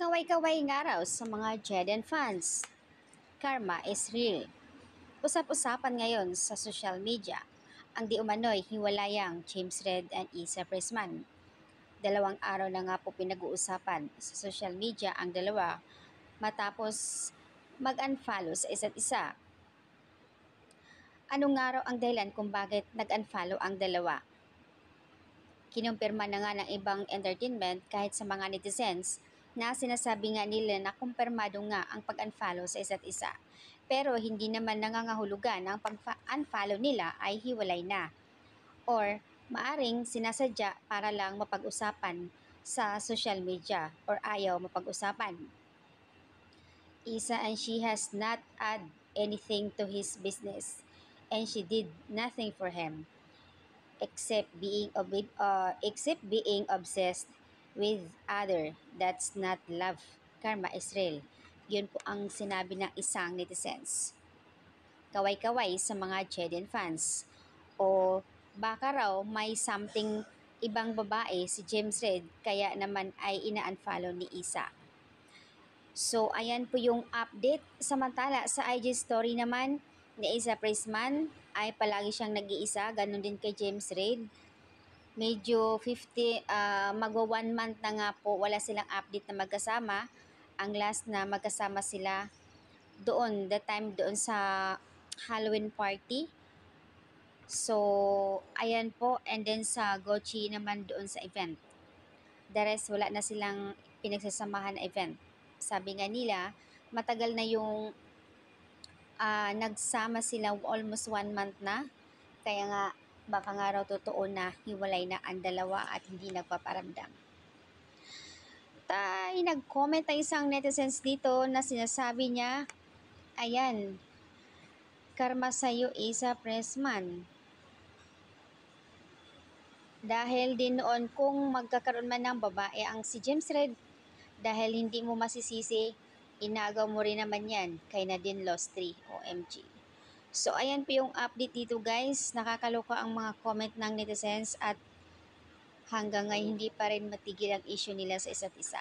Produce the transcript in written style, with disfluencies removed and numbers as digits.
Kaway-kaway nga raw sa mga Jeden fans. Karma is real. Usap-usapan ngayon sa social media ang di umano'y hiwalayang James Red and Isa Pressman. Dalawang araw na nga po pinag-uusapan sa social media ang dalawa matapos mag-unfollow sa isa't isa. Ano nga raw ang dahilan kung bakit nag-unfollow ang dalawa? Kinumpirma na nga ng ibang entertainment kahit sa mga netizens na sinasabi nga nila na kumpirmado nga ang pag-unfollow sa isa't isa. Pero hindi naman nangangahulugan na ang pag-unfollow nila ay hiwalay na. Or maaring sinasadya para lang mapag-usapan sa social media or ayaw mapag-usapan. Isa and she has not add anything to his business and she did nothing for him except being obsessed with other. That's not love. Karma is real. Yun po ang sinabi ng isang netizens. Kaway-kaway sa mga Jeden fans. O baka raw may something ibang babae si James Red kaya naman ay ina-unfollow ni Isa. So ayan po yung update. Samantala sa IG story naman ni Isa Pressman ay palagi siyang nag-iisa, ganun din kay James Reid. Medyo 50, magwa 1 month na nga po wala silang update na magkasama. Ang last na magkasama sila doon, the time doon sa Halloween party. So, ayan po. And then sa Gochi naman doon sa event. The rest, wala na silang pinagsasamahan na event. Sabi nga nila, matagal na yung nagsama sila, almost 1 month na. Kaya nga, baka nga raw totoo na hiwalay na ang dalawa at hindi nagpaparamdam. Nag-comment ang isang netizens dito na sinasabi niya, ayan, karma sa'yo Isa Pressman. Dahil din noon kung magkakaroon man ng babae ang si James Red, dahil hindi mo masisisi, inagaw mo rin naman yan kay Nadine Lost 3, OMG. So, ayan po yung update dito guys. Nakakaloka ang mga comment ng netizens at hanggang ngayon hindi pa rin matigil ang issue nila sa isa't isa.